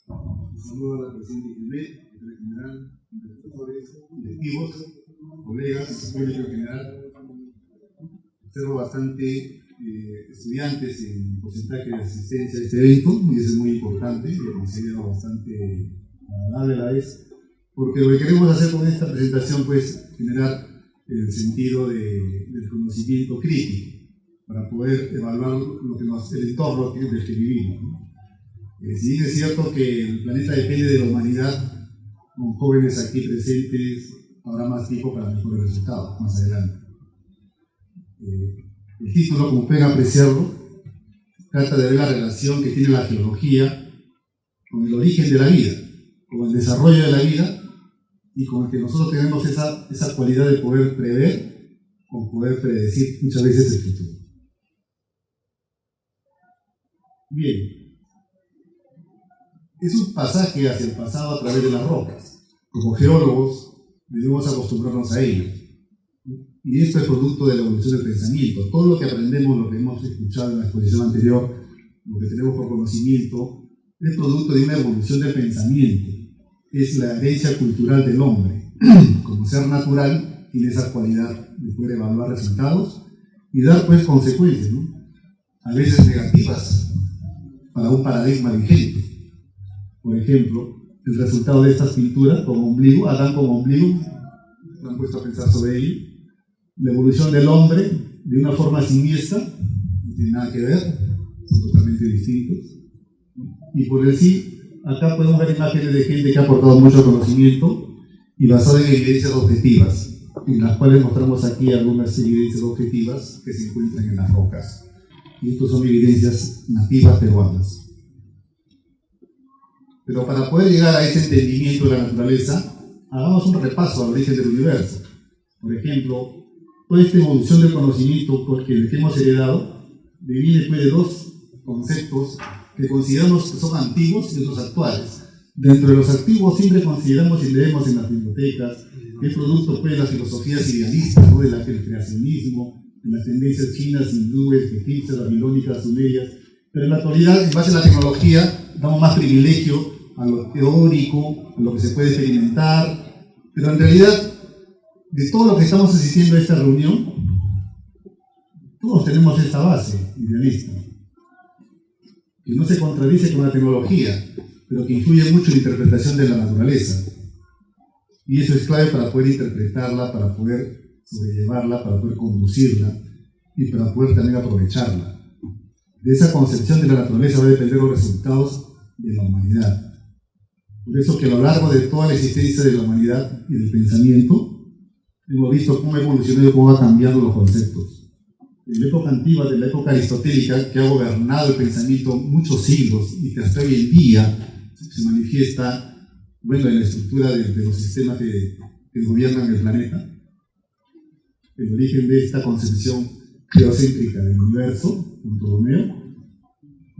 Saludo a la presidenta Jiménez, secretaria general, profesores, directivos, colegas, público en general. Observo bastante estudiantes en porcentaje de asistencia a este evento, y eso es muy importante, lo considero bastante agradable a la vez, porque lo que queremos hacer con esta presentación, pues, generar el sentido del conocimiento crítico, para poder evaluar el entorno del que vivimos, ¿no? Si bien es cierto que el planeta depende de la humanidad, con jóvenes aquí presentes habrá más tiempo para mejores resultados más adelante. El título, como pueden apreciarlo, trata de ver la relación que tiene la geología con el origen de la vida, con el desarrollo de la vida, y con el que nosotros tenemos esa cualidad de poder prever o poder predecir muchas veces el futuro. Bien. Es un pasaje hacia el pasado a través de las rocas. Como geólogos debemos acostumbrarnos a ello. Y esto es producto de la evolución del pensamiento. Todo lo que aprendemos, lo que hemos escuchado en la exposición anterior, lo que tenemos por conocimiento, es producto de una evolución del pensamiento. Es la herencia cultural del hombre. Como ser natural, tiene esa cualidad de poder evaluar resultados y dar pues consecuencias, ¿no? A veces negativas para un paradigma vigente. Por ejemplo, el resultado de estas pinturas como ombligo, Adán como ombligo, me han puesto a pensar sobre ello. La evolución del hombre de una forma siniestra, no tiene nada que ver, son totalmente distintos. Y por decir, acá podemos ver imágenes de gente que ha aportado mucho conocimiento y basado en evidencias objetivas, en las cuales mostramos aquí algunas evidencias objetivas que se encuentran en las rocas. Y estas son evidencias nativas peruanas. Pero para poder llegar a ese entendimiento de la naturaleza, hagamos un repaso al origen del universo. Por ejemplo, toda esta evolución del conocimiento que hemos heredado viene pues de dos conceptos que consideramos que son antiguos y otros actuales. Dentro de los antiguos siempre consideramos y leemos en las bibliotecas que es producto pues, de las filosofías idealistas, ¿no? del creacionismo, de las tendencias chinas, hindúes, egipcias, babilónicas, sumerias. Pero en la actualidad, en base a la tecnología, damos más privilegio a lo teórico, a lo que se puede experimentar, pero en realidad, de todo lo que estamos asistiendo a esta reunión, todos tenemos esta base idealista, que no se contradice con la tecnología, pero que influye mucho en la interpretación de la naturaleza. Y eso es clave para poder interpretarla, para poder sobrellevarla, para poder conducirla y para poder también aprovecharla. De esa concepción de la naturaleza va a depender los resultados de la humanidad. Por eso que a lo largo de toda la existencia de la humanidad y del pensamiento, hemos visto cómo ha evolucionado y cómo va cambiando los conceptos. En la época antigua, de la época aristotélica, que ha gobernado el pensamiento muchos siglos y que hasta hoy en día se manifiesta, bueno, en la estructura de los sistemas que gobiernan el planeta, el origen de esta concepción geocéntrica del universo, con Ptolomeo,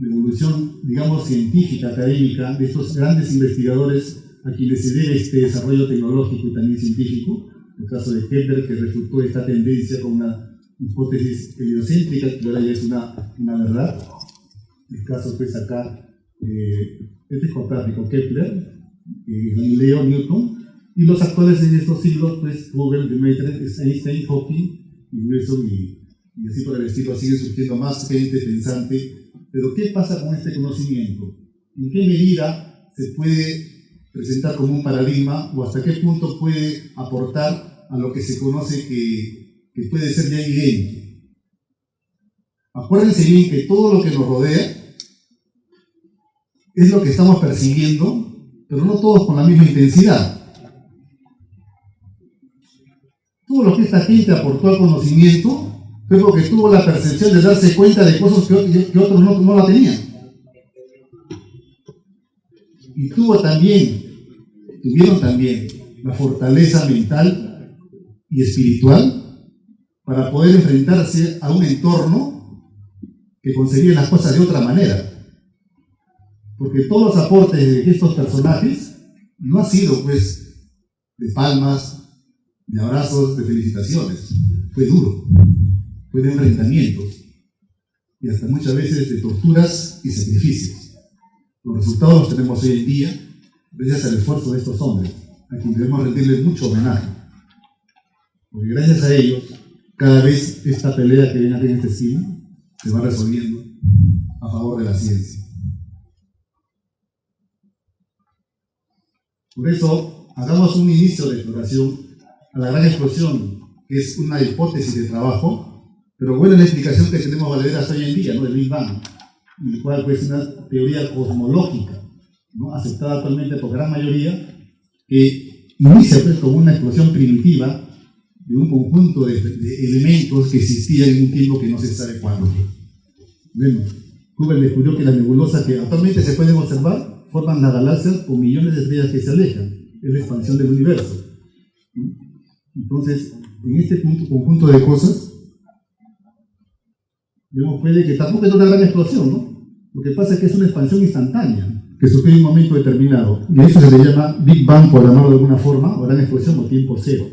la evolución, digamos, científica, académica, de estos grandes investigadores a quienes se debe este desarrollo tecnológico y también científico, el caso de Kepler, que refutó esta tendencia con una hipótesis heliocéntrica, que ahora ya es una verdad. El caso, pues, acá, este es Copérnico, Kepler, Galileo, Newton, y los actuales en estos siglos, pues, Google, Lemaitre, Einstein, Hawking, y Wilson, y así por el estilo, sigue surgiendo más gente pensante. Pero ¿qué pasa con este conocimiento? ¿En qué medida se puede presentar como un paradigma o hasta qué punto puede aportar a lo que se conoce que puede ser ya evidente? Acuérdense bien que todo lo que nos rodea es lo que estamos percibiendo, pero no todos con la misma intensidad. Todo lo que esta gente aportó al conocimiento fue porque tuvo la percepción de darse cuenta de cosas que otros no la tenían. Y tuvieron también la fortaleza mental y espiritual para poder enfrentarse a un entorno que concebía las cosas de otra manera. Porque todos los aportes de estos personajes no han sido, pues, de palmas, de abrazos, de felicitaciones. Fue duro. Fue de enfrentamientos y hasta muchas veces de torturas y sacrificios. Los resultados los tenemos hoy en día gracias al esfuerzo de estos hombres, a quienes debemos rendirles mucho homenaje. Porque gracias a ellos, cada vez esta pelea que ven aquí en este cine se va resolviendo a favor de la ciencia. Por eso, hagamos un inicio de exploración a la gran explosión, que es una hipótesis de trabajo, pero buena la explicación que tenemos valederas hoy en día, ¿no? Del Big Bang, en el cual es una teoría cosmológica, ¿no? Aceptada actualmente por gran mayoría, que inicia pues como una explosión primitiva de un conjunto de elementos que existían en un tiempo que no se sabe cuándo. Bueno, Hubble descubrió que las nebulosas que actualmente se pueden observar forman las galaxias con millones de estrellas que se alejan. Es la expansión del universo. Entonces, en este conjunto de cosas, vemos puede que tampoco es una gran explosión, ¿no? Lo que pasa es que es una expansión instantánea, que surgió en un momento determinado. Y a eso se le llama Big Bang, por llamarlo de alguna forma, o gran explosión o tiempo cero.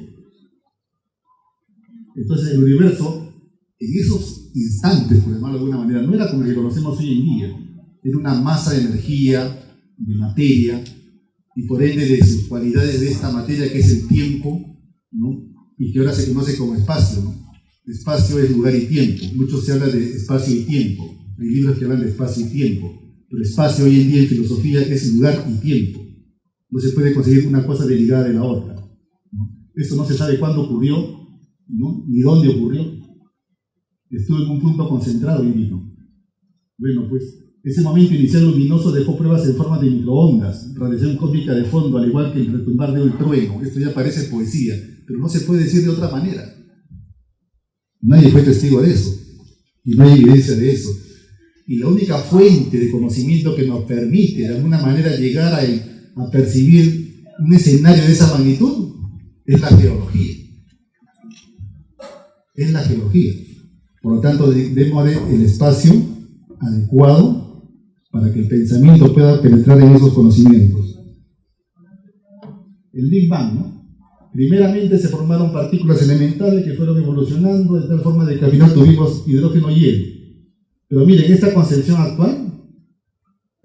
Entonces, el universo, en esos instantes, por llamarlo de alguna manera, no era como el que conocemos hoy en día. Era una masa de energía, de materia, y por ende de sus cualidades de esta materia que es el tiempo, ¿no? Y que ahora se conoce como espacio, ¿no? Espacio es lugar y tiempo. Mucho se habla de espacio y tiempo. Hay libros que hablan de espacio y tiempo. Pero espacio hoy en día en filosofía es lugar y tiempo. No se puede conseguir una cosa derivada de la otra, ¿no? Esto no se sabe cuándo ocurrió, ¿no? Ni dónde ocurrió. Estuvo en un punto concentrado y vino. Bueno, pues ese momento inicial luminoso dejó pruebas en forma de microondas, radiación cósmica de fondo, al igual que el retumbar de un trueno. Esto ya parece poesía, pero no se puede decir de otra manera. Nadie fue testigo de eso, y no hay evidencia de eso. Y la única fuente de conocimiento que nos permite de alguna manera llegar a percibir un escenario de esa magnitud es la geología. Es la geología. Por lo tanto, démosle el espacio adecuado para que el pensamiento pueda penetrar en esos conocimientos. El Big Bang, ¿no? Primeramente se formaron partículas elementales que fueron evolucionando de tal forma de que al final tuvimos hidrógeno y helio. Pero miren, esta concepción actual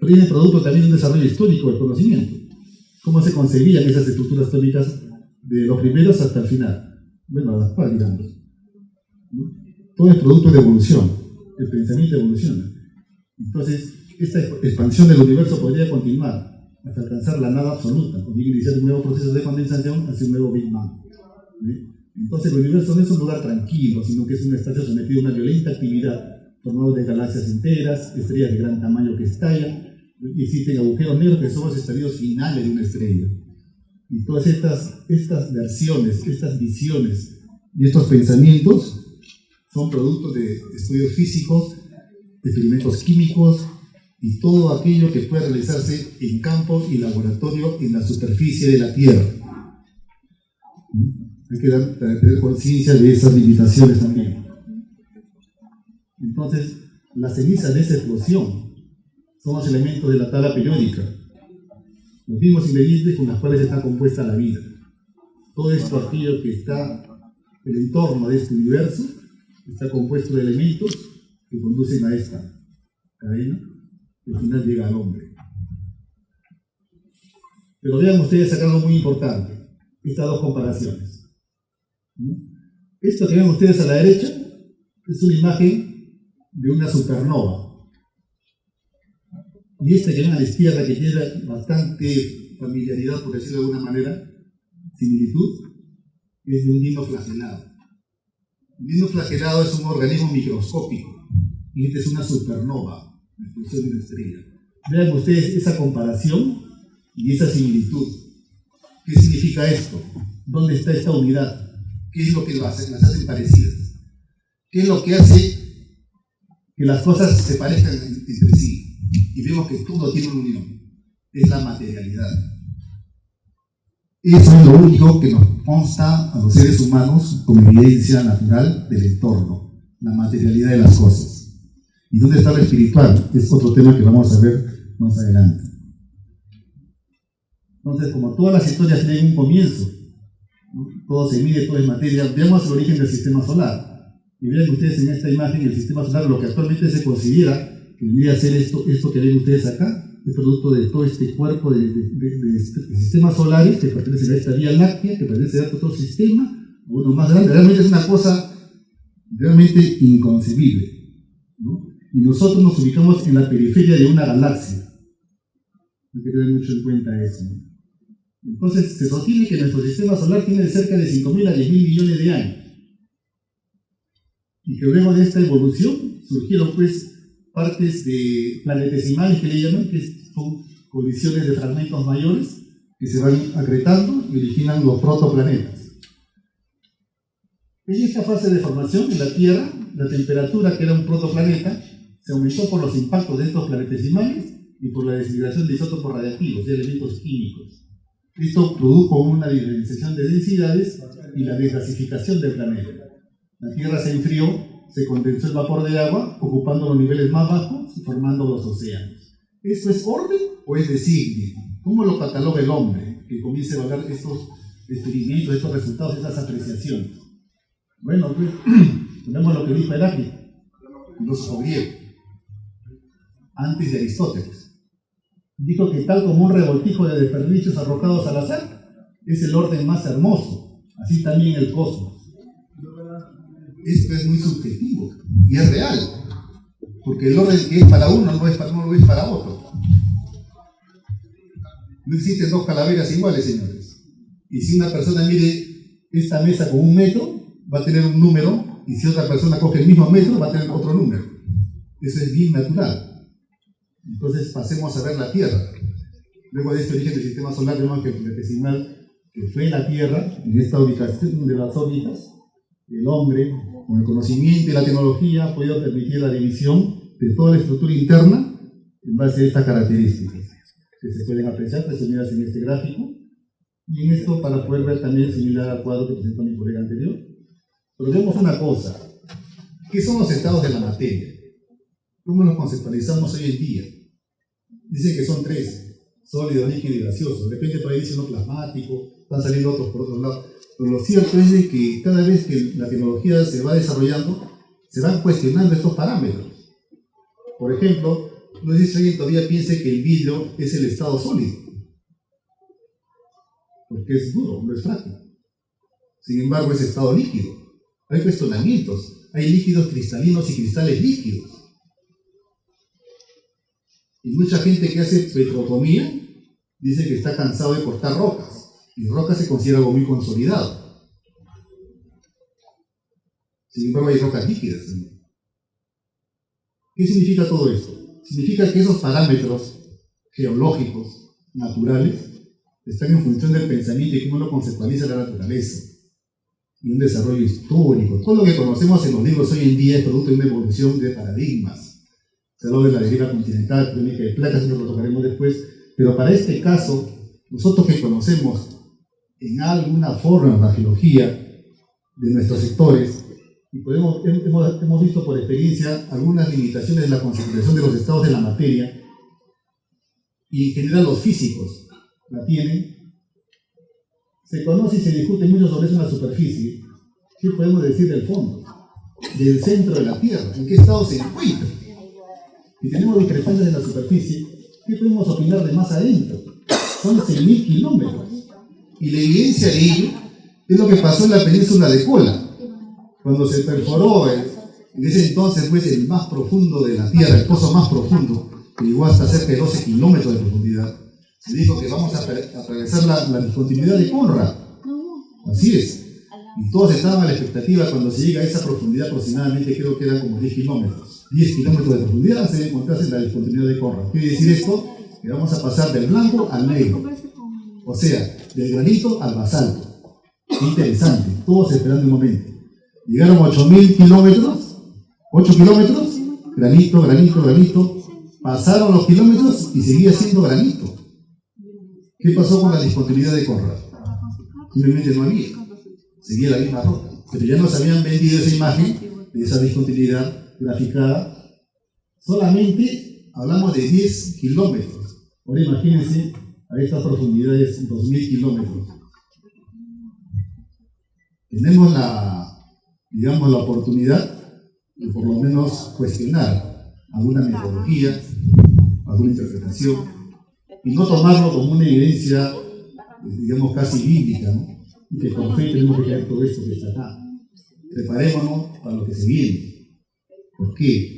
viene producto también de un desarrollo histórico del conocimiento. ¿Cómo se concebían esas estructuras atómicas de los primeros hasta el final? Bueno, a la par, digamos, ¿no? Todo es producto de evolución. El pensamiento evoluciona. Entonces, esta expansión del universo podría continuar hasta alcanzar la nada absoluta, podría iniciar un nuevo proceso de condensación hacia un nuevo Big Bang. ¿Sí? Entonces, el universo no es un lugar tranquilo, sino que es un espacio sometido a una violenta actividad, formado de galaxias enteras, estrellas de gran tamaño que estallan, y existen agujeros negros que son los estadios finales de una estrella. Y todas estas versiones, estas visiones y estos pensamientos son productos de estudios físicos, de experimentos químicos y todo aquello que puede realizarse en campos y laboratorio en la superficie de la Tierra. Hay que tener conciencia de esas limitaciones también. Entonces, las cenizas de esa explosión son los elementos de la tabla periódica, los mismos ingredientes con los cuales está compuesta la vida. Todo esto, aquello que está en el entorno de este universo, está compuesto de elementos que conducen a esta cadena que al final llega al hombre. Pero vean ustedes acá algo muy importante, estas dos comparaciones. Esto que ven ustedes a la derecha es una imagen de una supernova. Y este que ven a la izquierda, que tiene bastante familiaridad, por decirlo de alguna manera, similitud, es de un dinoflagelado. Un dinoflagelado es un organismo microscópico, y esta es una supernova, la explosión de una estrella. Vean ustedes esa comparación y esa similitud. ¿Qué significa esto? ¿Dónde está esta unidad? ¿Qué es lo que las hace parecidas? ¿Qué es lo que hace que las cosas se parezcan entre sí? Y vemos que todo tiene una unión. Es la materialidad. Eso es lo único que nos consta a los seres humanos como evidencia natural del entorno, la materialidad de las cosas. ¿Y dónde está lo espiritual? Es otro tema que vamos a ver más adelante. Entonces, como todas las historias tienen un comienzo, ¿no? Todo se mide, todo es materia. Veamos el origen del sistema solar. Y vean ustedes en esta imagen el sistema solar, lo que actualmente se considera que debería ser esto que ven ustedes acá, es producto de todo este cuerpo de sistemas solares que pertenecen a esta Vía Láctea, que pertenece a otro sistema, uno más grande. Realmente es una cosa realmente inconcebible, ¿no? Y nosotros nos ubicamos en la periferia de una galaxia. Hay que tener mucho en cuenta eso, ¿no? Entonces, se sostiene que nuestro sistema solar tiene cerca de 5.000 a 10.000 millones de años. Y que luego de esta evolución surgieron, pues, partes de planetesimales que le llaman, que son colisiones de fragmentos mayores que se van agregando y originan los protoplanetas. En esta fase de formación, en la Tierra, la temperatura, que era un protoplaneta, se aumentó por los impactos de estos planetesimales y por la desintegración de isótopos radiactivos, de elementos químicos. Esto produjo una diferenciación de densidades y la desgasificación del planeta. La Tierra se enfrió, se condensó el vapor de agua, ocupando los niveles más bajos y formando los océanos. ¿Esto es orden o es designio? ¿Cómo lo cataloga el hombre que comience a evaluar estos experimentos, estos resultados, estas apreciaciones? Bueno, pues, tenemos lo que dijo Heráclito, filósofo griego, antes de Aristóteles. Dijo que tal como un revoltijo de desperdicios arrojados al azar, es el orden más hermoso, así también el cosmos. Esto es muy subjetivo y es real, porque el orden que es para uno no lo es para otro. No existen dos calaveras iguales, señores. Y si una persona mide esta mesa con 1 metro, va a tener un número, y si otra persona coge el mismo metro, va a tener otro número. Eso es bien natural. Entonces pasemos a ver la Tierra. Luego de este origen del sistema solar, vemos que el planetesimal que fue la Tierra, en esta ubicación de las órbitas, el hombre, con el conocimiento y la tecnología, ha podido permitir la división de toda la estructura interna en base a estas características, que se pueden apreciar resumidas en este gráfico, y en esto para poder ver también similar al cuadro que presentó mi colega anterior. Pero vemos una cosa, ¿qué son los estados de la materia? ¿Cómo los conceptualizamos hoy en día? Dicen que son 3, sólido, líquido y gaseoso. De repente por ahí dicen uno plasmático, están saliendo otros por otro lado. Pero lo cierto es de que cada vez que la tecnología se va desarrollando, se van cuestionando estos parámetros. Por ejemplo, no sé si alguien todavía piense que el vidrio es el estado sólido, porque es duro, no es frágil. Sin embargo, es estado líquido. Hay cuestionamientos, hay líquidos cristalinos y cristales líquidos. Y mucha gente que hace petrotomía dice que está cansado de cortar rocas. Y roca se considera algo muy consolidado. Sin embargo, hay rocas líquidas. ¿Qué significa todo esto? Significa que esos parámetros geológicos, naturales, están en función del pensamiento y cómo lo conceptualiza la naturaleza. Y un desarrollo histórico. Todo lo que conocemos en los libros hoy en día es producto de una evolución de paradigmas. Se habla de la deriva continental, crónica de placas, lo tocaremos después. Pero para este caso, nosotros que conocemos en alguna forma la geología de nuestros sectores, y hemos visto por experiencia algunas limitaciones de la conceptualización de los estados de la materia, y en general los físicos la tienen. Se conoce y se discute mucho sobre eso en la superficie. ¿Qué podemos decir del fondo? Del centro de la Tierra, ¿en qué estado se encuentra? Y tenemos discrepancias en la superficie. ¿Qué podemos opinar de más adentro? Son 6.000 kilómetros. Y la evidencia de ello es lo que pasó en la península de Kola, cuando se perforó en ese entonces pues, el más profundo de la Tierra, el pozo más profundo, que llegó hasta cerca de 12 kilómetros de profundidad. Se dijo que vamos a atravesar la discontinuidad de Conrad. Así es. Y todos estaban a la expectativa cuando se llega a esa profundidad, aproximadamente creo que eran como 10 kilómetros. 10 kilómetros de profundidad se debe encontrarse en la discontinuidad de Conrad. Quiere decir esto que vamos a pasar del blanco al negro. O sea, del granito al basalto. Qué interesante. Todos esperando un momento. Llegaron 8.000 kilómetros. 8 kilómetros. Granito, granito, granito. Pasaron los kilómetros y seguía siendo granito. ¿Qué pasó con la discontinuidad de Conrad? Simplemente no había. Seguía la misma roca. Pero ya nos habían vendido esa imagen de esa discontinuidad graficada. Solamente hablamos de 10 kilómetros. Ahora imagínense a estas profundidades, 2.000 kilómetros. Tenemos la oportunidad de por lo menos cuestionar alguna metodología, alguna interpretación, y no tomarlo como una evidencia, digamos, casi bíblica, ¿no? Y que con fe tenemos que creer todo esto que está acá. Preparémonos para lo que se viene. ¿Por qué?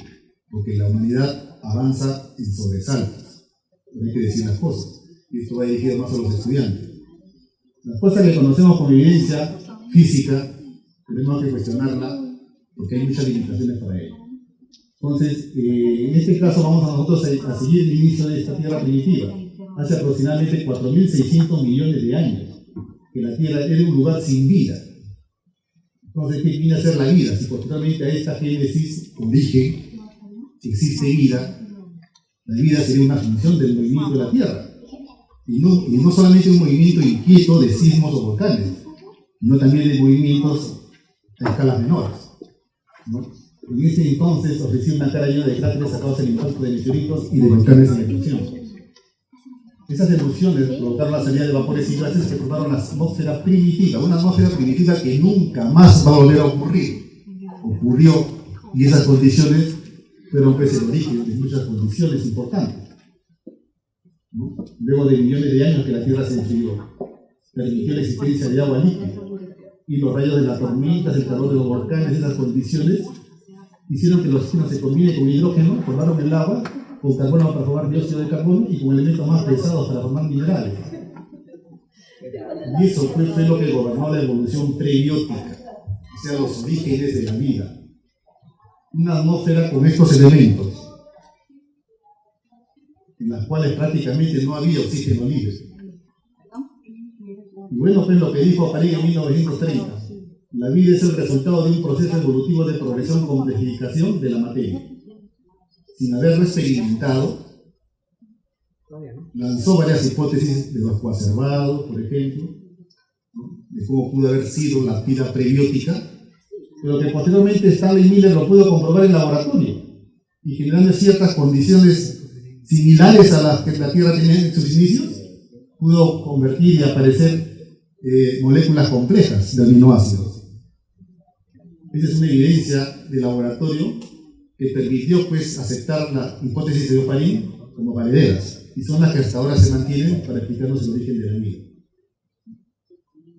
Porque la humanidad avanza en sobresaltos. Hay que decir las cosas. Y esto va dirigido más a los estudiantes. Las cosas que conocemos como evidencia física, tenemos que cuestionarla porque hay muchas limitaciones para ello. Entonces, en este caso vamos a nosotros a seguir el inicio de esta Tierra primitiva. Hace aproximadamente 4.600 millones de años que la Tierra era un lugar sin vida. Entonces, ¿qué viene a ser la vida? Si posteriormente a esta génesis, origen, existe vida, la vida sería una función del movimiento de la Tierra. Y no solamente un movimiento inquieto de sismos o volcanes, sino también de movimientos a escalas menores, ¿no? En ese entonces ofrecía una cara llena de cráteres a causa del impacto de meteoritos y de volcanes en erupción. Esas erupciones provocaron la salida de vapores y gases que formaron la atmósfera primitiva, una atmósfera primitiva que nunca más va a volver a ocurrir. Ocurrió, y esas condiciones fueron pues el origen de muchas condiciones importantes, ¿no? Luego de millones de años que la Tierra se enfrió, permitió la existencia de agua líquida, y los rayos de las tormentas, el calor de los volcanes, esas condiciones hicieron que el oxígeno se combine con hidrógeno, formaron el agua, con carbono para formar dióxido de carbono y con elementos más pesados para formar minerales. Y eso fue lo que gobernó la evolución prebiótica, o sea, los orígenes de la vida. Una atmósfera con estos elementos, en las cuales prácticamente no había oxígeno libre. Y bueno, pues lo que dijo Parín en 1930, la vida es el resultado de un proceso evolutivo de progresión y complejificación de la materia. Sin haberlo experimentado, lanzó varias hipótesis de los coacervados, por ejemplo, ¿no? De cómo pudo haber sido la vida prebiótica, pero que posteriormente Stanley Miller lo pudo comprobar en laboratorio y generando ciertas condiciones similares a las que la Tierra tenía en sus inicios, pudo convertir y aparecer moléculas complejas de aminoácidos. Esa es una evidencia de laboratorio que permitió pues aceptar la hipótesis de Oparín como valederas, y son las que hasta ahora se mantienen para explicarnos el origen de la vida.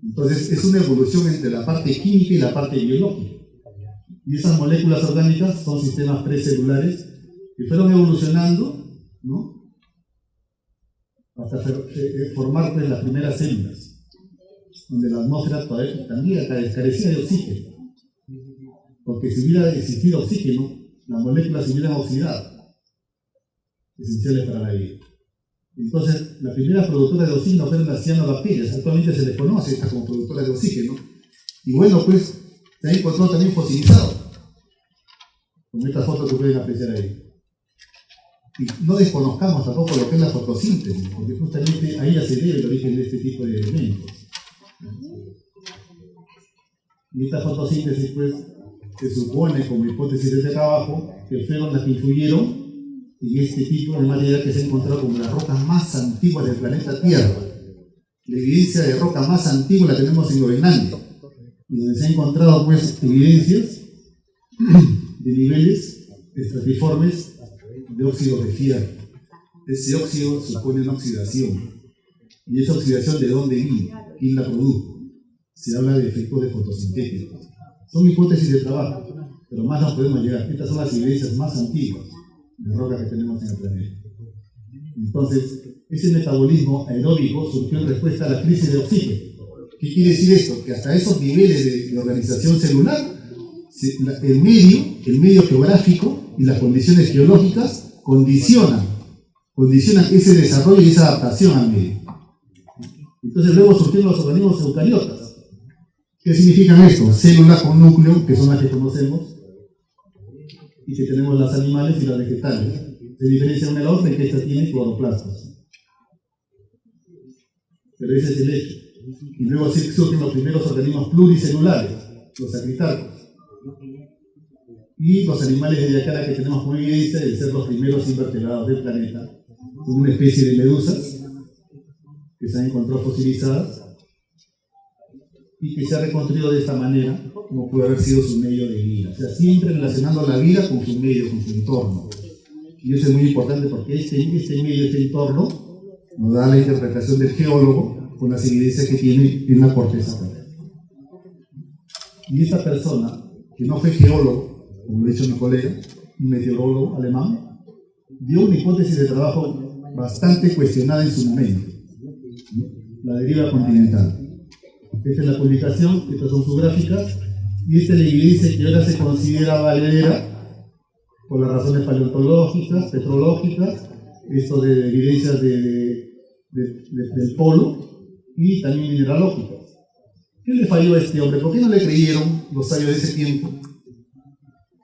Entonces es una evolución entre la parte química y la parte biológica, y esas moléculas orgánicas son sistemas precelulares que fueron evolucionando, ¿no? Hasta formar pues las primeras células, donde la atmósfera también carecía de oxígeno, porque si hubiera existido oxígeno, las moléculas se hubieran oxidado, esenciales para la vida. Entonces, las primeras productoras de oxígeno fueron las cianobacterias. Actualmente se les conoce estas como productoras de oxígeno. Y bueno, pues, se ha encontrado también fosilizado, con estas fotos que pueden apreciar ahí. Y no desconozcamos tampoco lo que es la fotosíntesis, porque justamente ahí ya se debe el origen de este tipo de elementos. Y esta fotosíntesis, pues, se supone, como hipótesis de este trabajo, que fueron las que influyeron en este tipo de material que se ha encontrado como las rocas más antiguas del planeta Tierra. La evidencia de roca más antigua la tenemos en Groenlandia, donde se han encontrado pues evidencias de niveles estratiformes de óxidos de fierro. Ese óxido supone una oxidación. ¿Y esa oxidación de dónde vino? ¿Quién la produjo? Se habla de efectos de fotosintéticos. Son hipótesis de trabajo, pero más no podemos llegar. Estas son las evidencias más antiguas de rocas que tenemos en el planeta. Entonces, ese metabolismo aeróbico surgió en respuesta a la crisis de oxígeno. ¿Qué quiere decir esto? Que hasta esos niveles de organización celular, el medio geográfico y las condiciones geológicas condicionan ese desarrollo y esa adaptación al medio. Entonces luego surgieron los organismos eucariotas. ¿Qué significan esto? Células con núcleo, que son las que conocemos, y que tenemos las animales y las vegetales. Se diferencia una de la otra en que esta tiene cloroplastos. Pero ese es el hecho. Y luego sí surgen los primeros organismos pluricelulares, los acritarcos. Y los animales de Yacara que tenemos como evidencia de ser los primeros invertebrados del planeta, con una especie de medusas que se han encontrado fosilizadas y que se ha reconstruido de esta manera, como puede haber sido su medio de vida. O sea, siempre relacionando la vida con su medio, con su entorno. Y eso es muy importante porque este medio, este entorno, nos da la interpretación del geólogo con las evidencias que tiene en la corteza terrestre. Y esta persona, que no fue geólogo, como lo ha dicho mi colega, un meteorólogo alemán, dio una hipótesis de trabajo bastante cuestionada en su momento, la deriva continental. Esta es la publicación, estas son sus gráficas, y esta es la evidencia que ahora se considera valedera por las razones paleontológicas, petrológicas, esto de evidencias del polo y también mineralógicas. ¿Qué le falló a este hombre? ¿Por qué no le creyeron los sabios de ese tiempo?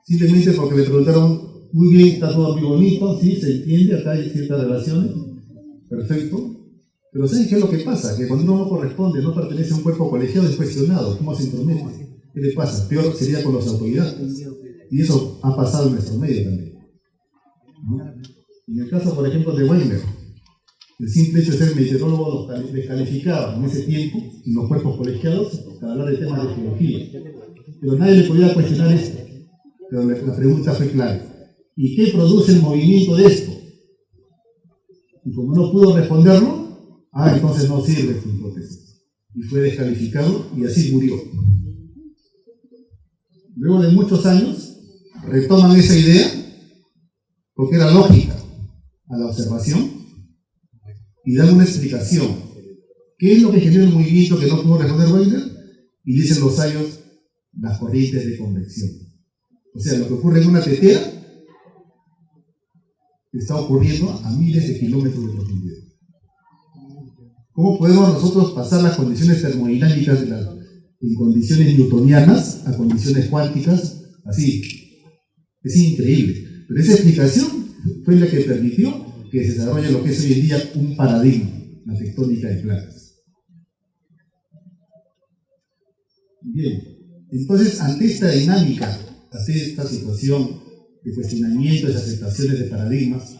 Simplemente porque le preguntaron, muy bien, está todo muy bonito, sí, se entiende, acá hay ciertas relaciones, perfecto. Pero ¿saben qué es lo que pasa? Que cuando uno no corresponde, no pertenece a un cuerpo colegiado, es cuestionado. ¿Cómo se intromete? ¿Qué le pasa? Peor sería con los autodidactas. Y eso ha pasado en nuestro medio también, ¿no? En el caso, por ejemplo, de Weiner, el simple hecho de ser meteorólogo los descalificaba en ese tiempo, en los cuerpos colegiados, para hablar de temas de geología. Pero nadie le podía cuestionar esto. Pero la pregunta fue clara. ¿Y qué produce el movimiento de esto? Y como no pudo responderlo, entonces no sirve esta hipótesis. Y fue descalificado y así murió. Luego de muchos años, retoman esa idea porque era lógica a la observación y dan una explicación. ¿Qué es lo que genera el movimiento que no pudo responder Weiner? Y dicen los sabios, las corrientes de convección. O sea, lo que ocurre en una tetera está ocurriendo a miles de kilómetros de profundidad. ¿Cómo podemos nosotros pasar las condiciones termodinámicas en condiciones newtonianas a condiciones cuánticas así? Es increíble. Pero esa explicación fue la que permitió que se desarrolle lo que es hoy en día un paradigma, la tectónica de placas. Bien, entonces ante esta dinámica, ante esta situación de cuestionamiento, de aceptaciones de paradigmas,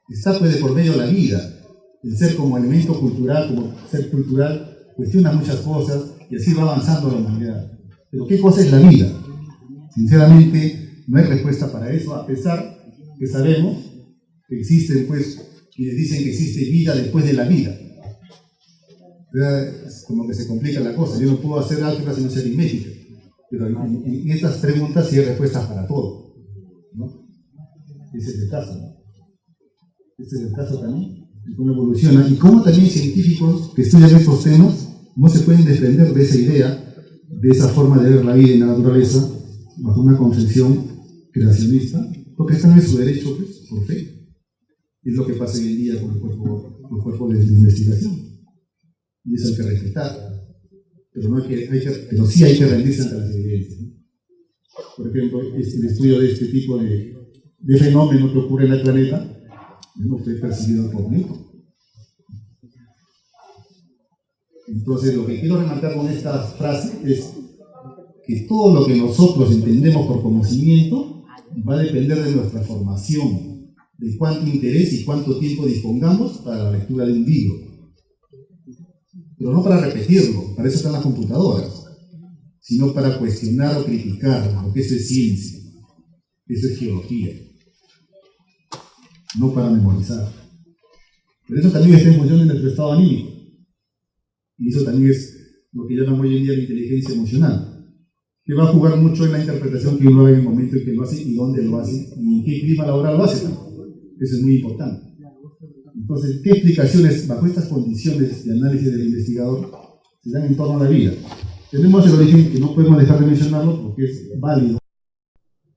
está pues de por medio la vida. El ser como elemento cultural, como ser cultural, cuestiona muchas cosas y así va avanzando la humanidad. Pero ¿qué cosa es la vida? Sinceramente, no hay respuesta para eso, a pesar que sabemos que existen, pues, quienes dicen que existe vida después de la vida. Es como que se complica la cosa. Yo no puedo hacer álgebra si no sé aritmética. Pero en estas preguntas sí hay respuestas para todo, ¿no? Ese es el caso, ¿no? Este es el caso también, de cómo evoluciona y cómo también científicos que estudian estos temas no se pueden desprender de esa idea, de esa forma de ver la vida y la naturaleza bajo una concepción creacionista, porque están en su derecho, pues, por fe. Es lo que pasa hoy en día con el cuerpo de investigación. Y eso hay que respetar. Pero sí hay que rendirse ante las evidencias, ¿no? Por ejemplo, el estudio de este tipo de fenómeno que ocurre en el planeta no fue percibido por Newton. Entonces, lo que quiero remarcar con esta frase es que todo lo que nosotros entendemos por conocimiento va a depender de nuestra formación, de cuánto interés y cuánto tiempo dispongamos para la lectura de un libro. Pero no para repetirlo, para eso están las computadoras, sino para cuestionar o criticar, porque eso es ciencia, eso es geología, no para memorizar. Pero eso también está en función de nuestro estado anímico, y eso también es lo que llaman hoy en día la inteligencia emocional, que va a jugar mucho en la interpretación que uno haga en el momento en que lo hace y dónde lo hace, y en qué clima laboral lo hace. Eso es muy importante. Entonces, ¿qué explicaciones bajo estas condiciones de análisis del investigador se dan en torno a la vida? Tenemos el origen que no podemos dejar de mencionarlo porque es válido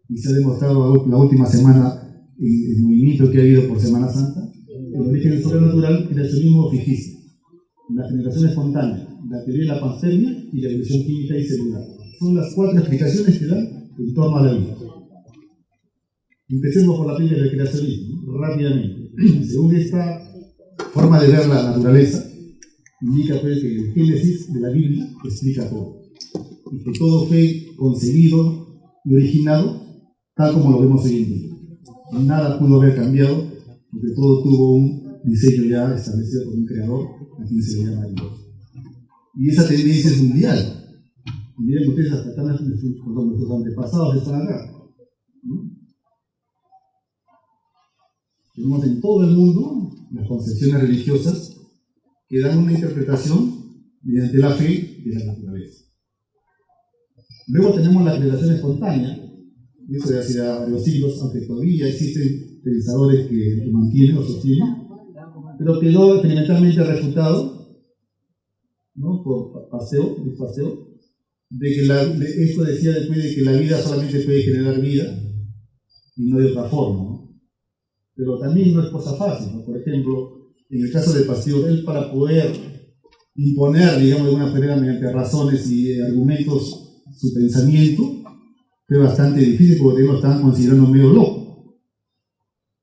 y se ha demostrado la última semana el movimiento que ha habido por Semana Santa, el origen sobrenatural, creacionismo o fijista, la generación espontánea, la teoría de la panspermia y la evolución química y celular. Son las 4 explicaciones que dan en torno a la vida. Empecemos por la primera del creacionismo, rápidamente. Según esta forma de ver la naturaleza, indica pues que el Génesis de la Biblia explica todo, y que todo fue concebido y originado tal como lo vemos hoy en día. Nada pudo haber cambiado, porque todo tuvo un diseño ya establecido por un creador, a quien se le llama Dios. Y esa tendencia es mundial. Miren ustedes, hasta acá nuestros antepasados están acá, ¿no? Tenemos en todo el mundo las concepciones religiosas que dan una interpretación mediante la fe de la naturaleza. Luego tenemos la generación espontánea, y eso ya hace varios siglos, aunque todavía existen pensadores que lo mantienen o sostienen, pero quedó experimentalmente refutado, ¿no?, por Pasteur, de que esto decía después de que la vida solamente puede generar vida y no de otra forma, ¿no? Pero también no es cosa fácil, ¿no? Por ejemplo, en el caso de Pasteur, él para poder imponer, digamos, de alguna manera mediante razones y argumentos su pensamiento fue bastante difícil porque lo estaban considerando medio loco.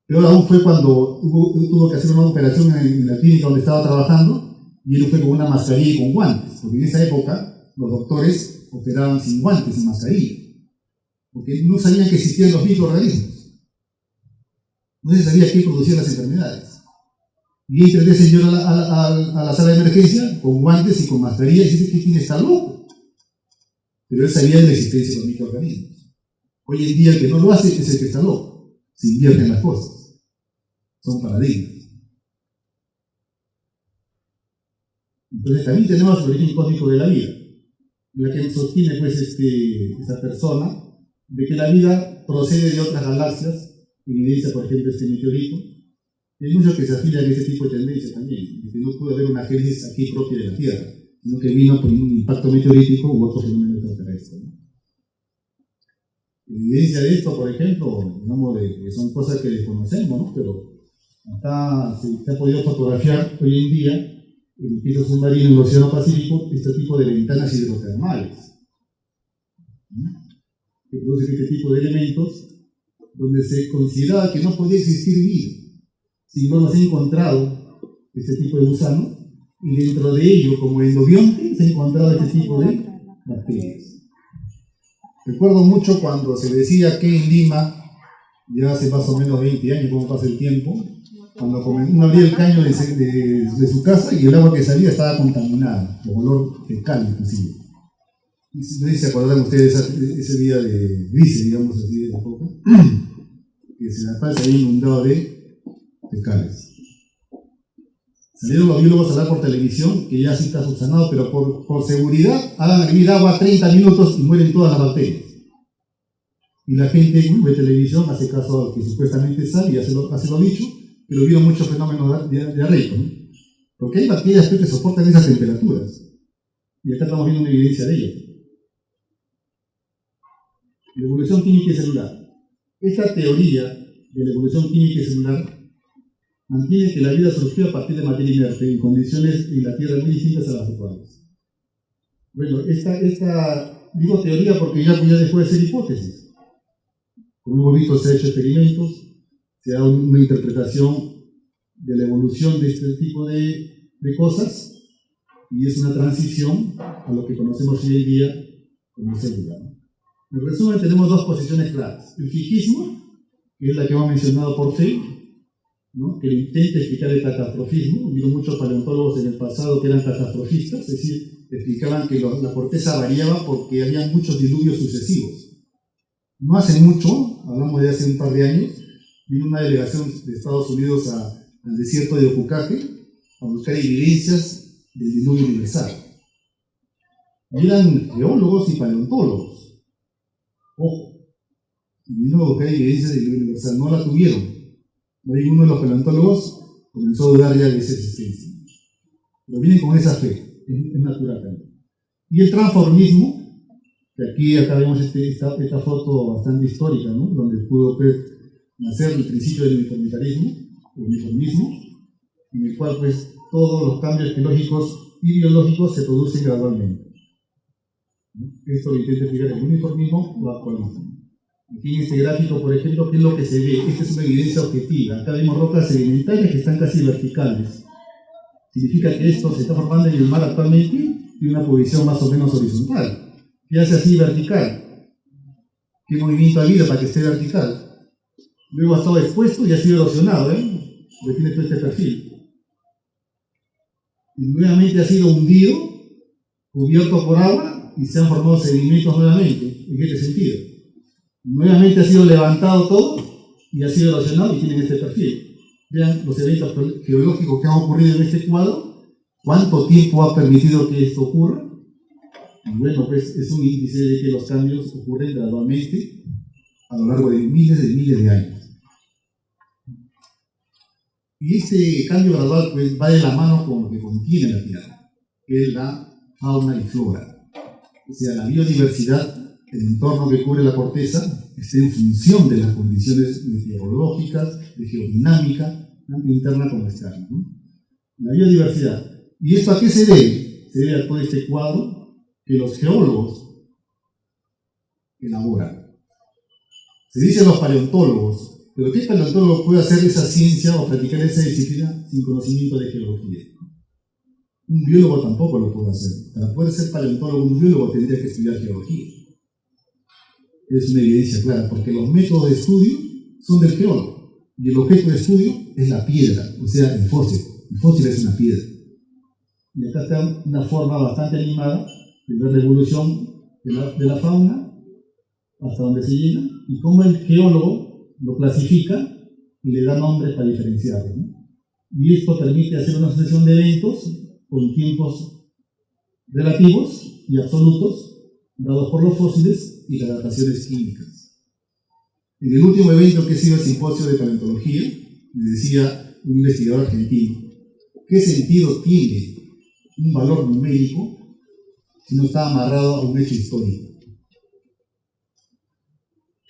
Peor aún fue cuando tuvo que hacer una operación en la clínica donde estaba trabajando y él fue con una mascarilla y con guantes, porque en esa época los doctores operaban sin guantes, sin mascarilla, porque no sabían que existían los microorganismos, no se sabía qué producían las enfermedades. Y entra ese señor a la sala de emergencia con guantes y con mascarilla y dice que tiene, está loco. Pero él sabía de la existencia de los microorganismos. Hoy en día el que no lo hace es el que está loco. Se invierten las cosas. Son paradigmas. Entonces también tenemos el origen cósmico de la vida, la que sostiene pues esta persona de que la vida procede de otras galaxias, evidencia por ejemplo este meteorito. Hay muchos que se afilian a ese tipo de tendencia también, de que no pudo haber una génesis aquí propia de la Tierra, sino que vino por un impacto meteorítico u otro fenómeno extraterrestre, ¿no? Evidencia de esto, por ejemplo, digamos, que son cosas que desconocemos, ¿no? Pero acá se ha podido fotografiar hoy en día en el piso submarino en el Océano Pacífico este tipo de ventanas hidrotermales, ¿no?, que producen este tipo de elementos donde se consideraba que no podía existir vida. Sin embargo, se ha encontrado este tipo de gusano y dentro de ello, como endobionte, se ha encontrado este tipo de bacterias. Recuerdo mucho cuando se decía que en Lima, ya hace más o menos 20 años, como pasa el tiempo, cuando uno abría el caño de su casa y el agua que salía estaba contaminada, con olor fecal inclusive. No sé si se acordarán ustedes ese día de grises, digamos así, de la época, que se había inundado de fecales. Salieron los biólogos a hablar por televisión, que ya sí está subsanado, pero por seguridad hagan hervir agua 30 minutos y mueren todas las bacterias. Y la gente de televisión hace caso a lo que supuestamente sabe y hace lo dicho, pero vieron muchos fenómenos diarreicos, ¿no? Porque hay bacterias que soportan esas temperaturas. Y acá estamos viendo una evidencia de ello. La evolución química y celular. Esta teoría de la evolución química y celular mantiene que la vida surgió a partir de materia inerte en condiciones en la Tierra muy distintas a las actuales. Bueno, digo teoría porque ya después de hacer hipótesis. Como hemos visto, se han hecho experimentos, se da una interpretación de la evolución de este tipo de cosas y es una transición a lo que conocemos hoy en día como célula. En resumen, tenemos dos posiciones claras. El fijismo, que es la que hemos mencionado por fe, ¿no?, que intenta explicar el catastrofismo. Hubieron muchos paleontólogos en el pasado que eran catastrofistas, es decir, explicaban que la corteza variaba porque había muchos diluvios sucesivos. No hace mucho, hablamos de hace un par de años, vino una delegación de Estados Unidos al desierto de Opucaque a buscar evidencias del diluvio universal. Y eran geólogos y paleontólogos. Ojo, vino a buscar evidencias del diluvio universal, no la tuvieron. Ahí uno de los paleontólogos comenzó a dudar ya de esa existencia. Pero vienen con esa fe, es natural también. Y el transformismo, que acá vemos esta foto bastante histórica, ¿no?, donde pudo nacer el principio del uniformismo, en el cual pues todos los cambios geológicos y biológicos se producen gradualmente. Esto lo intenta explicar el uniformismo o actualismo. Aquí en este gráfico, por ejemplo, ¿qué es lo que se ve? Esta es una evidencia objetiva. Acá vemos rocas sedimentarias que están casi verticales. Significa que esto se está formando en el mar actualmente de una posición más o menos horizontal. ¿Qué hace así vertical? ¿Qué movimiento ha habido para que esté vertical? Luego ha estado expuesto y ha sido erosionado, define todo este perfil. Y nuevamente ha sido hundido, cubierto por agua y se han formado sedimentos nuevamente. ¿En qué sentido? Nuevamente ha sido levantado todo y ha sido erosionado y tienen este perfil. Vean los eventos geológicos que han ocurrido en este cuadro, cuánto tiempo ha permitido que esto ocurra. Y bueno, pues es un índice de que los cambios ocurren gradualmente a lo largo de miles de años. Y este cambio gradual pues va de la mano con lo que contiene la Tierra, que es la fauna y flora. O sea, la biodiversidad, el entorno que cubre la corteza, está en función de las condiciones meteorológicas, de geodinámica, tanto interna como externa, ¿no? La biodiversidad. ¿Y esto a qué se debe? Se debe a todo este cuadro que los geólogos elaboran. Se dicen los paleontólogos, pero ¿qué paleontólogo puede hacer esa ciencia o practicar esa disciplina sin conocimiento de geología? Un biólogo tampoco lo puede hacer. Para poder ser paleontólogo, un biólogo tendría que estudiar geología. Es una evidencia clara, porque los métodos de estudio son del geólogo, y el objeto de estudio es la piedra, o sea, el fósil. El fósil es una piedra. Y acá está una forma bastante animada de ver la evolución de la fauna, hasta donde se llega, y cómo el geólogo lo clasifica y le da nombres para diferenciarlo, ¿no? Y esto permite hacer una sucesión de eventos con tiempos relativos y absolutos dados por los fósiles y las dataciones químicas. En el último evento que ha sido el simposio de paleontología, me decía un investigador argentino, ¿qué sentido tiene un valor numérico si no está amarrado a un hecho histórico?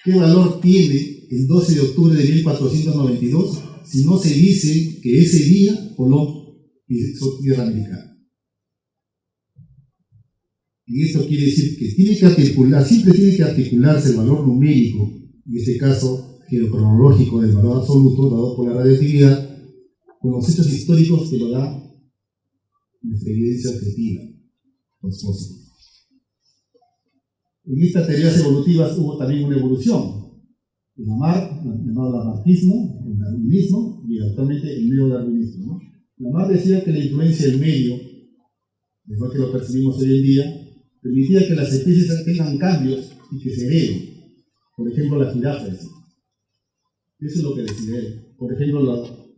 ¿Qué valor tiene el 12 de octubre de 1492 si no se dice que ese día Colón pisó tierra americana? Y esto quiere decir que siempre tiene que articularse el valor numérico, en este caso geocronológico del valor absoluto dado por la radiatividad, con los hechos históricos que lo da nuestra evidencia objetiva, los fósiles. En estas teorías evolutivas hubo también una evolución. El llamado lamarckismo, el darwinismo y actualmente el neodarwinismo, ¿no? Lamarck decía que la influencia del medio, igual que lo percibimos hoy en día, permitía que las especies tengan cambios y que se hereden. Por ejemplo, la jirafa. Eso es lo que decía él. Por ejemplo,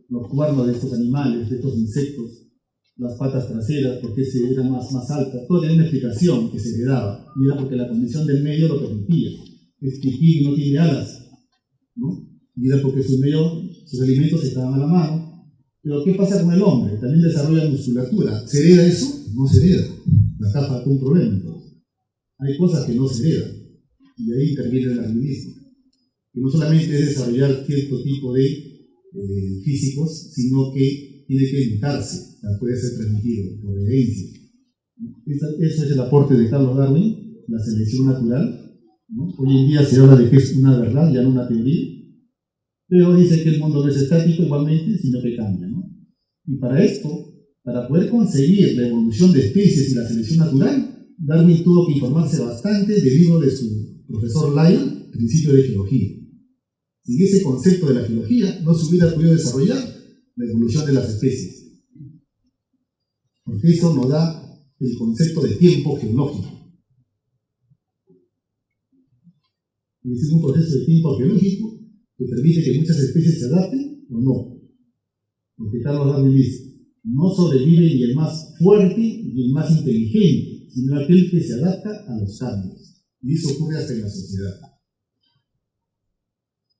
los cuernos de estos animales, de estos insectos, las patas traseras, porque eran más altas. Todo tenía una explicación que se heredaba. Y era porque la condición del medio lo permitía. Es que Kiwi no tiene alas, ¿no? Y era porque sus alimentos estaban a la mano. Pero ¿qué pasa con el hombre? También desarrolla musculatura. ¿Se hereda eso? No se hereda. La capa es un problema. Entonces. Hay cosas que no se heredan. Y ahí interviene el darwinismo. Que no solamente es desarrollar cierto tipo de físicos, sino que tiene que imitarse para poder ser transmitido por herencia. Ese es el aporte de Carlos Darwin, la selección natural, ¿no? Hoy en día se habla de que es una verdad, ya no una teoría, pero dice que el mundo no es estático igualmente, sino que cambia, ¿no? Y para esto, para poder conseguir la evolución de especies y la selección natural, Darwin tuvo que informarse bastante del libro de su profesor Lyell, Principio de Geología. Sin ese concepto de la geología no se hubiera podido desarrollar la evolución de las especies. Porque eso nos da el concepto de tiempo geológico. Y es un proceso de tiempo geológico que permite que muchas especies se adapten o no. Porque Carlos Darwin dice, no sobrevive ni el más fuerte ni el más inteligente, sino aquel que se adapta a los cambios. Y eso ocurre hasta en la sociedad.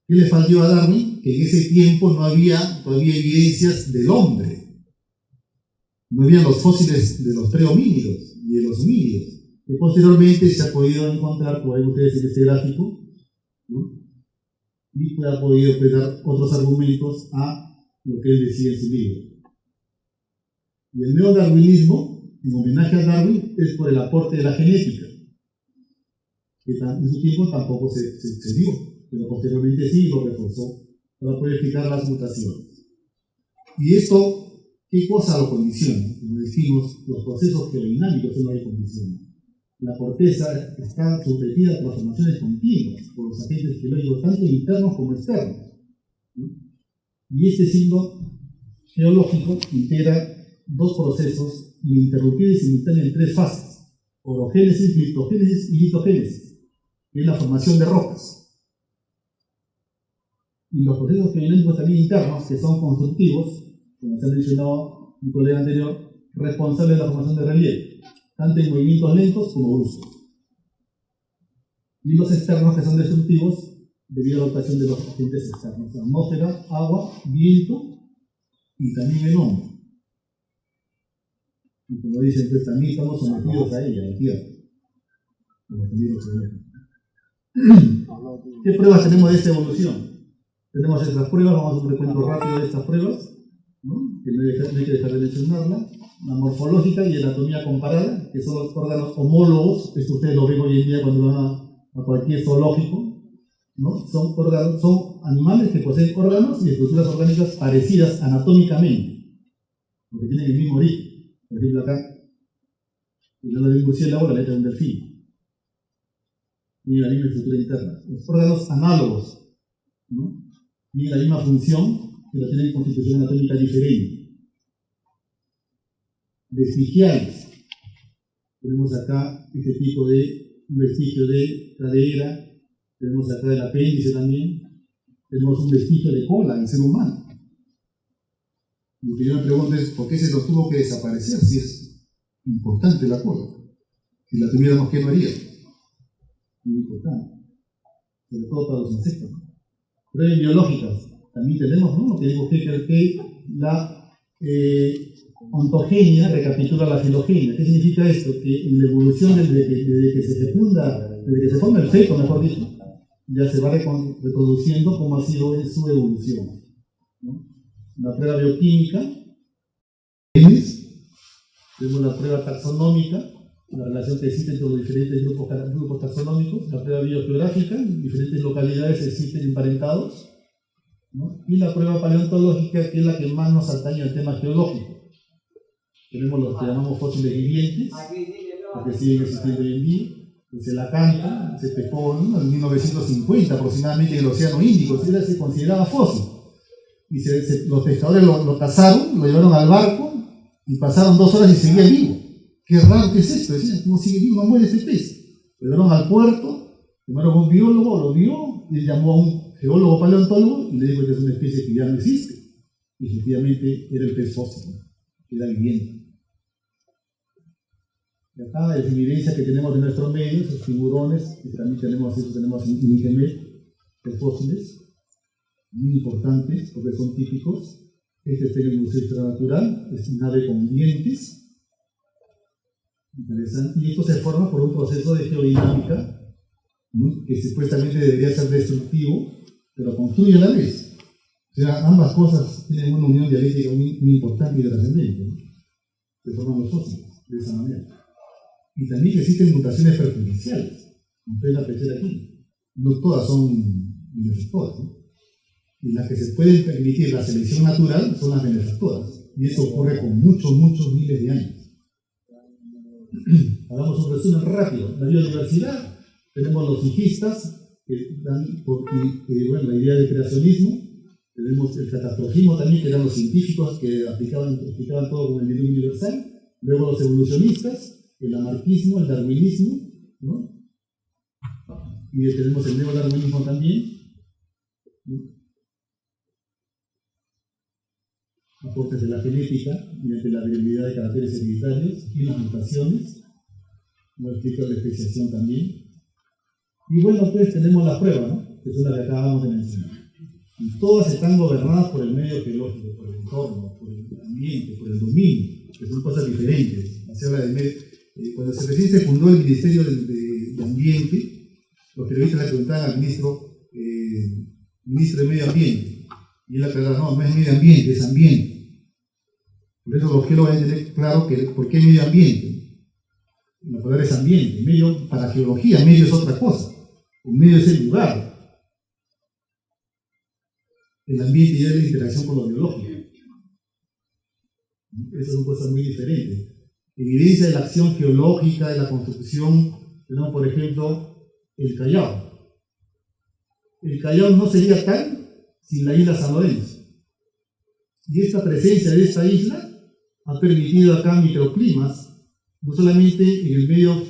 ¿Qué le faltó a Darwin? Que en ese tiempo no había todavía evidencias del hombre. No había los fósiles de los prehomínidos y de los homínidos, que posteriormente se ha podido encontrar, como ven ustedes en este gráfico, ¿no? Y ha podido dar otros argumentos a lo que él decía en su libro. Y el neodarwinismo, en homenaje a Darwin, es por el aporte de la genética, que en su tiempo tampoco se dio, pero posteriormente sí lo reforzó para poder explicar las mutaciones. Y esto, ¿qué cosa lo condiciona? Como decimos, los procesos geodinámicos son los que condicionan. La corteza está sometida a transformaciones continuas por los agentes geológicos, tanto internos como externos, ¿no? Y este signo geológico integra dos procesos ininterrumpidos y simultáneos en tres fases: orogénesis, gliptogénesis y litogénesis, que es la formación de rocas. y los procesos geogenéticos también internos, que son constructivos, como se ha mencionado mi colega anterior, responsables de la formación de relieve, tanto en movimientos lentos como bruscos. Y los externos, que son destructivos debido a la actuación de los agentes externos: atmósfera, agua, viento y también el hombre. Y como dicen, pues también estamos sometidos a ella, a la Tierra. ¿Qué pruebas tenemos de esta evolución? Tenemos estas pruebas, vamos a hacer un recuento rápido de estas pruebas, ¿no? Que no hay que dejar de mencionarla. La morfológica y anatomía comparada, que son los órganos homólogos. Esto ustedes lo ven hoy en día cuando van a cualquier zoológico, ¿no? Son animales que poseen órganos y estructuras orgánicas parecidas anatómicamente, porque tienen el mismo origen. Por ejemplo, acá, el ala de un murciélago, la aleta de un delfín. Tienen la misma estructura interna. Los órganos análogos, ¿no? Tienen la misma función, pero tienen constitución anatómica diferente. Vestigiales. Tenemos acá este tipo de vestigio de cadera, tenemos acá el apéndice también, tenemos un vestigio de cola en el ser humano. Lo que yo me pregunto es, ¿por qué se nos tuvo que desaparecer si es importante la cola? Si la tuviéramos, ¿qué no haría? Muy importante, sobre todo para los insectos. Pruebas biológicas, también tenemos, ¿no? Lo que digo que la ontogenia recapitula la filogenia. ¿Qué significa esto? Que en la evolución desde que se fecunda, desde que se forma el feto, mejor dicho, ya se va reproduciendo como ha sido en su evolución, ¿no? La prueba bioquímica, tenemos la prueba taxonómica, la relación que existe entre los diferentes grupos taxonómicos, la prueba biogeográfica, en diferentes localidades existen emparentados, ¿no? Y la prueba paleontológica, que es la que más nos atañe al tema geológico. Tenemos los que llamamos fósiles vivientes, que siguen existiendo hoy en día. El celacantha se pescó en 1950 aproximadamente en el Océano Índico, se consideraba fósil. Y los pescadores lo cazaron, lo llevaron al barco y pasaron 2 horas y seguía vivo. Qué raro que es esto, decían, ¿cómo sigue vivo? No muere este pez. Lo llevaron al puerto, llamaron a un biólogo, lo vio, y él llamó a un geólogo paleontólogo y le dijo que es una especie que ya no existe. Y efectivamente era el pez fósil, que era viviente. Y acá es evidencia que tenemos de nuestros medios, los tiburones, que también tenemos en Internet, los fósiles, muy importantes porque son típicos. Este es el Museo de Historia Natural, es un ave con dientes, interesante, y esto se forma por un proceso de geodinámica, ¿no? Que supuestamente debería ser destructivo, pero construye a la vez. O sea, ambas cosas tienen una unión dialéctica muy importante y trascendente, ¿no? Se forman los fósiles de esa manera. Y también existen mutaciones perjudiciales, como pueden apreciar aquí. No todas son benefactoras, ¿no? Y las que se pueden permitir la selección natural son las benefactoras. Y eso ocurre con muchos miles de años. Hagamos un resumen rápido. La biodiversidad, tenemos los hijistas, que dan la idea de creacionismo. Tenemos el catastrofismo también, que eran los científicos que explicaban todo como el diluvio universal. Luego los evolucionistas, el lamarckismo, el darwinismo, ¿no? Y tenemos el neodarwinismo también, ¿no? Aportes de la genética mediante la variabilidad de caracteres hereditarios y las mutaciones, no explica la especiación también. Y bueno, pues tenemos la prueba, ¿no? Que son las que acabamos de mencionar. Y todas están gobernadas por el medio geológico, por el entorno, por el ambiente, por el dominio, que son cosas diferentes. Se habla de cuando recién se fundó el Ministerio de Ambiente, los periodistas le preguntaban al ministro de Medio Ambiente, y él aclaraba, no es medio ambiente, es ambiente. Por eso los geólogos deben tener claro que por qué medio ambiente. La palabra es ambiente, medio para geología, medio es otra cosa. Un medio es el lugar. El ambiente ya es la interacción con lo biológico. Esas son cosas muy diferentes. Evidencia de la acción geológica, de la construcción, tenemos por ejemplo el Callao. El Callao no sería tal sin la isla San Lorenzo. Y esta presencia de esta isla ha permitido acá microclimas, no solamente en el medio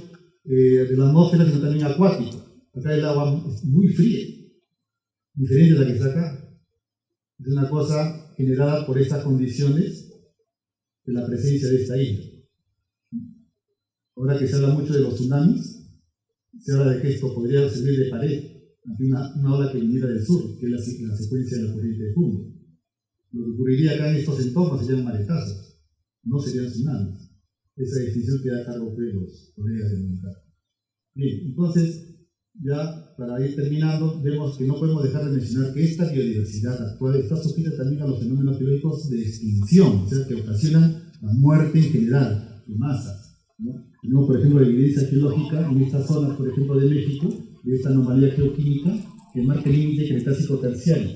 de la atmósfera, sino también acuático. Acá el agua es muy fría, diferente a la que está acá. Es una cosa generada por estas condiciones de la presencia de esta isla. Ahora que se habla mucho de los tsunamis, se habla de que esto podría servir de pared ante una ola que viniera del sur, que es la secuencia de la corriente de Humboldt. Lo que ocurriría acá en estos entornos serían maretazos, no serían tsunamis. Esa definición queda a cargo de los colegas del mercado. Bien, entonces, ya para ir terminando, vemos que no podemos dejar de mencionar que esta biodiversidad actual está sujeta también a los fenómenos biológicos de extinción, o sea, que ocasionan la muerte en general, de masas, ¿no? Tenemos, por ejemplo, la evidencia geológica en estas zonas, por ejemplo, de México, de esta anomalía geoquímica que marca el límite cretácico terciario,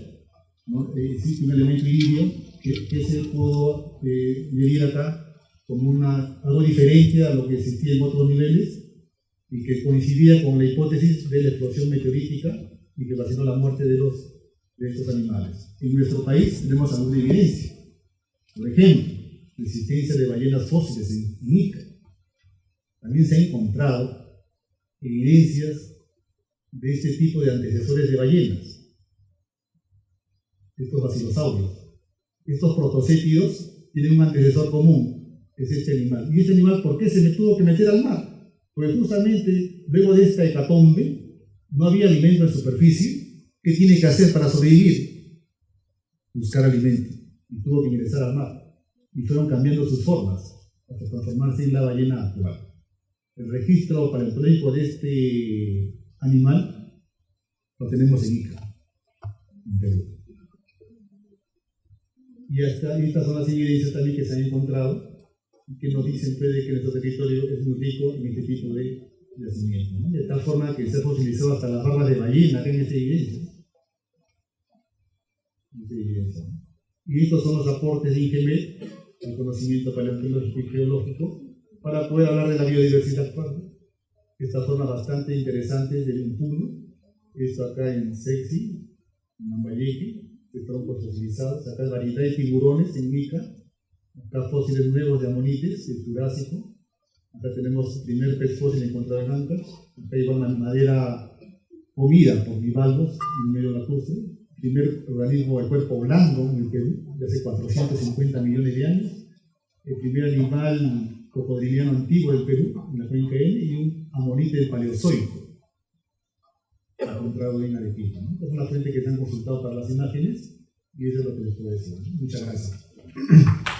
¿no? Existe un elemento iridio que se pudo medir acá como algo diferente a lo que existía en otros niveles y que coincidía con la hipótesis de la explosión meteorítica y que ocasionó la muerte de estos animales. En nuestro país tenemos alguna evidencia. Por ejemplo, la existencia de ballenas fósiles en Ica. También se han encontrado evidencias de este tipo de antecesores de ballenas, estos basilosaurios. Estos protocétidos tienen un antecesor común, que es este animal. ¿Y este animal por qué se le tuvo que meter al mar? Porque justamente luego de esta hecatombe no había alimento en superficie. ¿Qué tiene que hacer para sobrevivir? Buscar alimento. Y tuvo que ingresar al mar. Y fueron cambiando sus formas hasta transformarse en la ballena actual. El registro paleontológico de este animal lo tenemos en Ica, en Perú. Y estas son las evidencias también que se han encontrado y que nos dicen pues, de que nuestro territorio es muy rico en este tipo de yacimientos, ¿no? De tal forma que se ha fosilizado hasta las barbas de ballena acá en esta evidencia. ¿No? Y estos son los aportes de INGEMET al conocimiento paleontológico y geológico para poder hablar de la biodiversidad actual, ¿no? Estas formas bastante interesantes del impuno, esto acá en Sexy, en Lambayeque, de troncos fosilizados, acá variedad de tiburones en Ica, acá fósiles nuevos de amonites, del Jurásico, acá tenemos el primer pez fósil encontrado en Ancash, acá hay una madera comida por bivalvos en medio lacustre, primer organismo de cuerpo blando en el Perú, de hace 450 millones de años, el primer animal cocodriliano antiguo del Perú, en la cuenca N, y un amonite del Paleozoico, encontrado en Arequipa, ¿no? Esta es una fuente que se han consultado para las imágenes, y eso es lo que les puedo decir, ¿no? Muchas gracias.